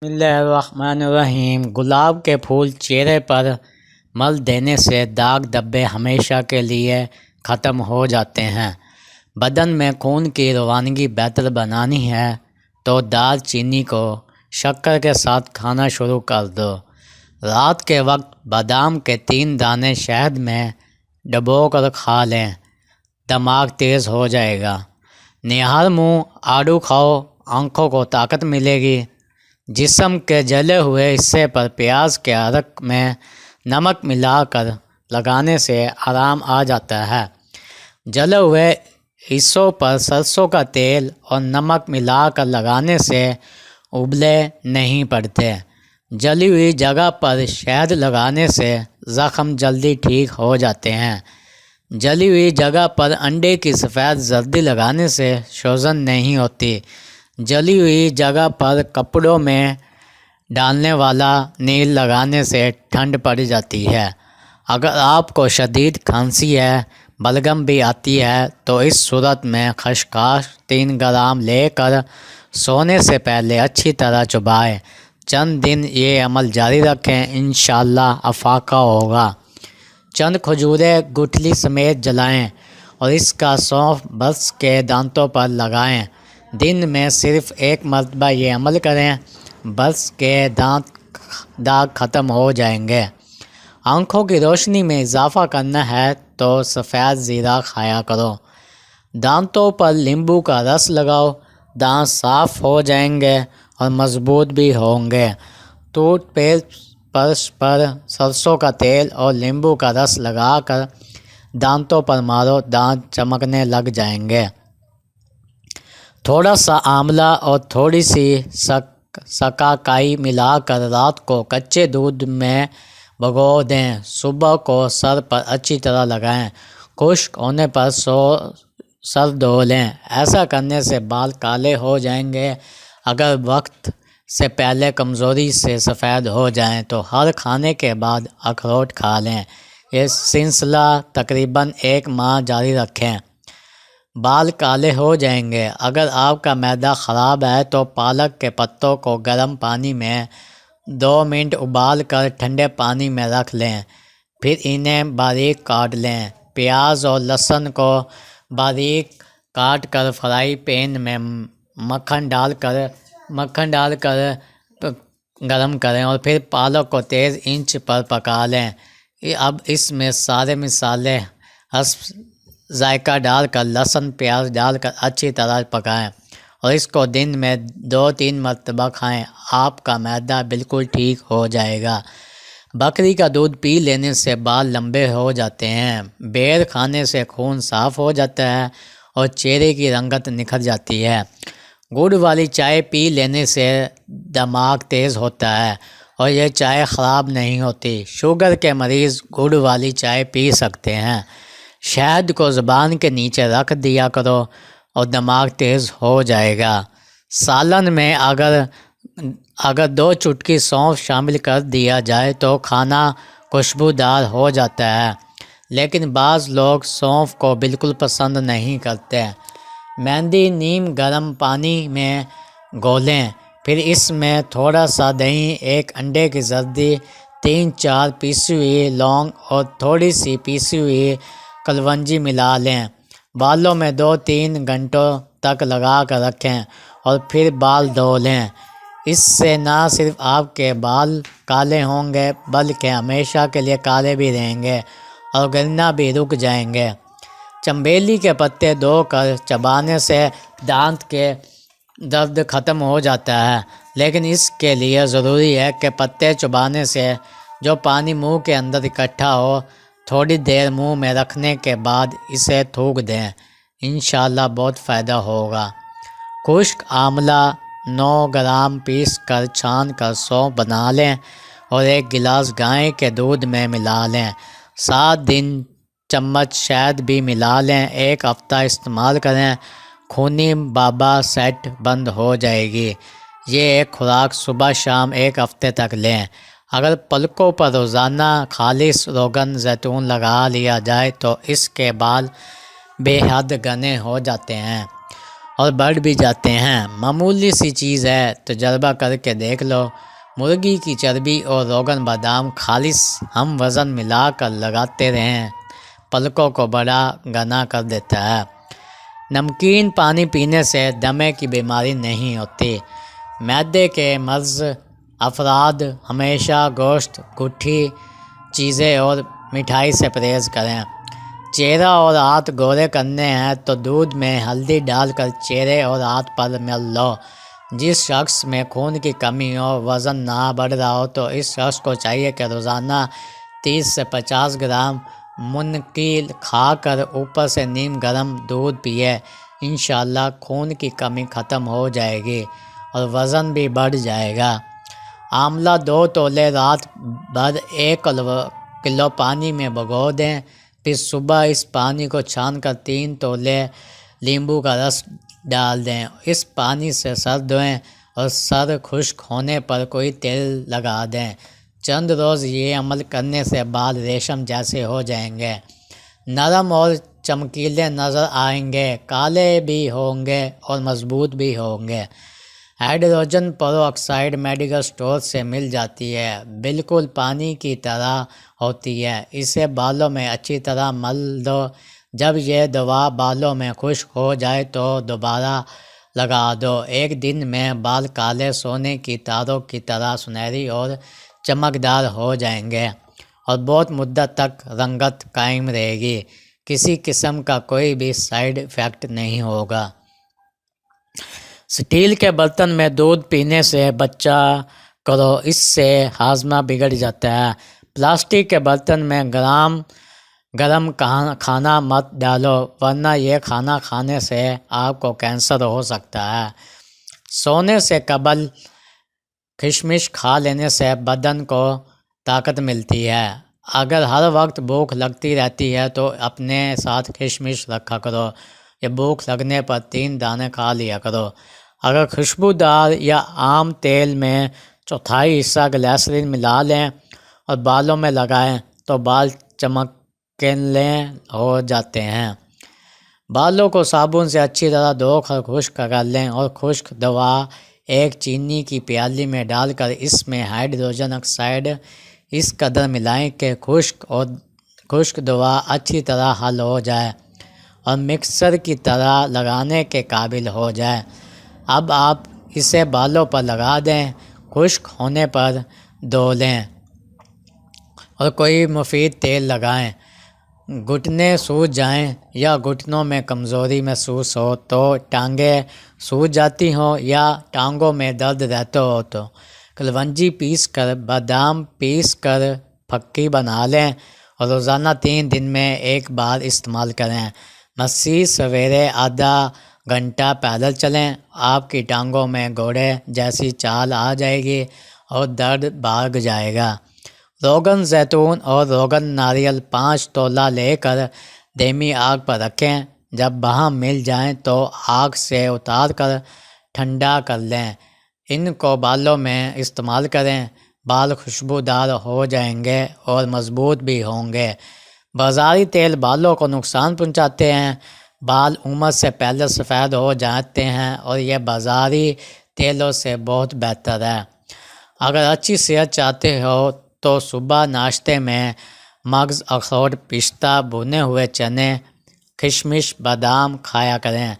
بسم اللہ الرحمن الرحیم۔ گلاب کے پھول چہرے پر مل دینے سے داغ دھبے ہمیشہ کے لیے ختم ہو جاتے ہیں۔ بدن میں خون کی روانگی بہتر بنانی ہے تو دال چینی کو شکر کے ساتھ کھانا شروع کر دو۔ رات کے وقت بادام کے 3 دانے شہد میں ڈبو کر کھا لیں، دماغ تیز ہو جائے گا۔ نہار منہ آڑو کھاؤ، آنکھوں کو طاقت ملے گی۔ جسم کے جلے ہوئے حصے پر پیاز کے عرق میں نمک ملا کر لگانے سے آرام آ جاتا ہے۔ جلے ہوئے حصوں پر سرسوں کا تیل اور نمک ملا کر لگانے سے ابلے نہیں پڑتے۔ جلی ہوئی جگہ پر شہد لگانے سے زخم جلدی ٹھیک ہو جاتے ہیں۔ جلی ہوئی جگہ پر انڈے کی سفید زردی لگانے سے سوجن نہیں ہوتی۔ جلی ہوئی جگہ پر کپڑوں میں ڈالنے والا نیل لگانے سے ٹھنڈ پڑ جاتی ہے۔ اگر آپ کو شدید کھانسی ہے، بلغم بھی آتی ہے تو اس صورت میں خشخاش 3 گرام لے کر سونے سے پہلے اچھی طرح چبائیں۔ چند دن یہ عمل جاری رکھیں، انشاءاللہ افاقہ ہوگا۔ چند کھجوریں گٹھلی سمیت جلائیں اور اس کا سونف برس کے دانتوں پر لگائیں۔ دن میں صرف 1 مرتبہ یہ عمل کریں، برس کے داغ ختم ہو جائیں گے۔ آنکھوں کی روشنی میں اضافہ کرنا ہے تو سفید زیرہ کھایا کرو۔ دانتوں پر لیمبو کا رس لگاؤ، دانت صاف ہو جائیں گے اور مضبوط بھی ہوں گے۔ ٹوتھ پیسٹ پر سرسوں کا تیل اور لیمبو کا رس لگا کر دانتوں پر مارو، دانت چمکنے لگ جائیں گے۔ تھوڑا سا آملہ اور تھوڑی سی سکاکائی ملا کر رات کو کچے دودھ میں بھگو دیں، صبح کو سر پر اچھی طرح لگائیں، خشک ہونے پر سر دھو لیں۔ ایسا کرنے سے بال کالے ہو جائیں گے۔ اگر وقت سے پہلے کمزوری سے سفید ہو جائیں تو ہر کھانے کے بعد اخروٹ کھا لیں۔ یہ سلسلہ تقریباً 1 ماہ جاری رکھیں، بال کالے ہو جائیں گے۔ اگر آپ کا معدہ خراب ہے تو پالک کے پتوں کو گرم پانی میں 2 منٹ ابال کر ٹھنڈے پانی میں رکھ لیں، پھر انہیں باریک کاٹ لیں۔ پیاز اور لہسن کو باریک کاٹ کر فرائی پین میں مکھن ڈال کر گرم کریں اور پھر پالک کو تیز آنچ پر پکا لیں۔ اب اس میں سارے مسالے حسب ذائقہ ڈال کر لہسن پیاز ڈال کر اچھی طرح پکائیں اور اس کو دن میں 2-3 مرتبہ کھائیں۔ آپ کا معدہ بالکل ٹھیک ہو جائے گا۔ بکری کا دودھ پی لینے سے بال لمبے ہو جاتے ہیں۔ بیر کھانے سے خون صاف ہو جاتا ہے اور چہرے کی رنگت نکھر جاتی ہے۔ گڑ والی چائے پی لینے سے دماغ تیز ہوتا ہے اور یہ چائے خراب نہیں ہوتی۔ شوگر کے مریض گڑ والی چائے پی سکتے ہیں۔ شہد کو زبان کے نیچے رکھ دیا کرو اور دماغ تیز ہو جائے گا۔ سالن میں اگر 2 چٹکی سونف شامل کر دیا جائے تو کھانا خوشبودار ہو جاتا ہے، لیکن بعض لوگ سونف کو بالکل پسند نہیں کرتے۔ مہندی نیم گرم پانی میں گھولیں، پھر اس میں تھوڑا سا دہی، 1 انڈے کی زردی، 3-4 پیسی ہوئی لونگ اور تھوڑی سی پیسی ہوئی کلونجی ملا لیں۔ بالوں میں 2-3 گھنٹوں تک لگا کر رکھیں اور پھر بال دھو لیں۔ اس سے نہ صرف آپ کے بال کالے ہوں گے بلکہ ہمیشہ کے لیے کالے بھی رہیں گے اور گرنا بھی رک جائیں گے۔ چنبیلی کے پتے دھو کر چبانے سے دانت کے درد ختم ہو جاتا ہے، لیکن اس کے لیے ضروری ہے کہ پتے چبانے سے جو پانی منہ کے اندر اکٹھا ہو تھوڑی دیر منہ میں رکھنے کے بعد اسے تھوک دیں، انشاءاللہ بہت فائدہ ہوگا۔ خشک آملہ 9 گرام پیس کر چھان کر سونف بنا لیں اور 1 گلاس گائے کے دودھ میں ملا لیں، ساتھ 3 چمچ شہد بھی ملا لیں۔ 1 ہفتہ استعمال کریں، خونی بابا سیٹ بند ہو جائے گی۔ یہ ایک خوراک صبح شام 1 ہفتے تک لیں۔ اگر پلکوں پر روزانہ خالص روغن زیتون لگا لیا جائے تو اس کے بال بے حد گھنے ہو جاتے ہیں۔ اور بڑھ بھی جاتے ہیں۔ معمولی سی چیز ہے، تجربہ کر کے دیکھ لو۔ مرغی کی چربی اور روغن بادام خالص ہم وزن ملا کر لگاتے رہیں، پلکوں کو بڑا گنا کر دیتا ہے۔ نمکین پانی پینے سے دمے کی بیماری نہیں ہوتی۔ معدے کے مرض افراد ہمیشہ گوشت، گٹھی چیزیں اور مٹھائی سے پرہیز کریں۔ چہرہ اور ہاتھ گورے کرنے ہیں تو دودھ میں ہلدی ڈال کر چہرے اور ہاتھ پر مل لو۔ جس شخص میں خون کی کمی ہو، وزن نہ بڑھ رہا ہو، تو اس شخص کو چاہیے کہ روزانہ 30 سے 50 گرام منقیل کھا کر اوپر سے نیم گرم دودھ پیے۔ انشاءاللہ خون کی کمی ختم ہو جائے گی اور وزن بھی بڑھ جائے گا۔ آملہ 2 تولے رات بھر 1 کلو پانی میں بھگو دیں، پھر صبح اس پانی کو چھان کر 3 تولے لیمبو کا رس ڈال دیں۔ اس پانی سے سر دھوئیں اور سر خشک ہونے پر کوئی تیل لگا دیں۔ چند روز یہ عمل کرنے سے بال ریشم جیسے ہو جائیں گے، نرم اور چمکیلے نظر آئیں گے، کالے بھی ہوں گے اور مضبوط بھی ہوں گے۔ ہائیڈروجن پرو آکسائڈ میڈیکل اسٹور سے مل جاتی ہے، بالکل پانی کی طرح ہوتی ہے۔ اسے بالوں میں اچھی طرح مل دو۔ جب یہ دوا بالوں میں خشک ہو جائے تو دوبارہ لگا دو۔ 1 دن میں بال کالے سونے کی تاروں کی طرح سنہری اور چمکدار ہو جائیں گے اور بہت مدت تک رنگت قائم رہے گی۔ کسی قسم کا کوئی بھی سائیڈ ایفیکٹ نہیں ہوگا۔ سٹیل کے برتن میں دودھ پینے سے بچا کرو، اس سے ہاضمہ بگڑ جاتا ہے۔ پلاسٹک کے برتن میں گرم کھانا مت ڈالو، ورنہ یہ کھانا کھانے سے آپ کو کینسر ہو سکتا ہے۔ سونے سے قبل کشمش کھا لینے سے بدن کو طاقت ملتی ہے۔ اگر ہر وقت بھوک لگتی رہتی ہے تو اپنے ساتھ کشمش رکھا کرو، یا بھوک لگنے پر 3 دانے کھا لیا کرو۔ اگر خوشبودار یا عام تیل میں 1/4 حصہ گلیسرین ملا لیں اور بالوں میں لگائیں تو بال چمکیلے ہو جاتے ہیں۔ بالوں کو صابن سے اچھی طرح دھو کر خشک کر لیں اور خشک دوا 1 چینی کی پیالی میں ڈال کر اس میں ہائیڈروجن آکسائڈ اس قدر ملائیں کہ خشک دوا اچھی طرح حل ہو جائے اور مکسر کی طرح لگانے کے قابل ہو جائے۔ اب آپ اسے بالوں پر لگا دیں، خشک ہونے پر دھو لیں اور کوئی مفید تیل لگائیں۔ گھٹنے سوج جائیں یا گھٹنوں میں کمزوری محسوس ہو تو، ٹانگیں سوج جاتی ہوں یا ٹانگوں میں درد رہتا ہو تو کلونجی پیس کر، بادام پیس کر پھکی بنا لیں اور روزانہ 3 دن میں 1 بار استعمال کریں۔ مسیح سویرے آدھا گھنٹہ پیدل چلیں، آپ کی ٹانگوں میں گھوڑے جیسی چال آ جائے گی اور درد بھاگ جائے گا۔ روغن زیتون اور روغن ناریل 5 تولہ لے کر دھیمی آگ پر رکھیں۔ جب باہم مل جائیں تو آگ سے اتار کر ٹھنڈا کر لیں۔ ان کو بالوں میں استعمال کریں، بال خوشبودار ہو جائیں گے اور مضبوط بھی ہوں گے۔ بازاری تیل بالوں کو نقصان پہنچاتے ہیں، بال عمر سے پہلے سفید ہو جاتے ہیں اور یہ بازاری تیلوں سے بہت بہتر ہے۔ اگر اچھی صحت چاہتے ہو تو صبح ناشتے میں مغز، اخروٹ، پستہ، بھنے ہوئے چنے، کشمش، بادام کھایا کریں۔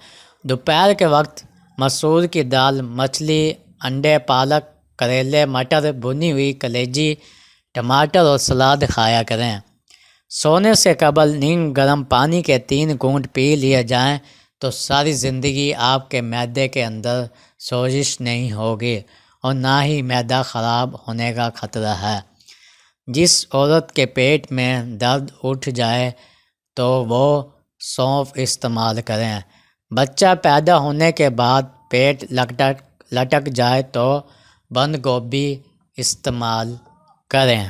دوپہر کے وقت مسور کی دال، مچھلی، انڈے، پالک، کریلے، مٹر، بھنی ہوئی کلیجی، ٹماٹر اور سلاد کھایا کریں۔ سونے سے قبل نیم گرم پانی کے 3 گھونٹ پی لیے جائیں تو ساری زندگی آپ کے معدے کے اندر سوزش نہیں ہوگی اور نہ ہی معدہ خراب ہونے کا خطرہ ہے۔ جس عورت کے پیٹ میں درد اٹھ جائے تو وہ سونف استعمال کریں۔ بچہ پیدا ہونے کے بعد پیٹ لٹک جائے تو بند گوبھی استعمال کریں۔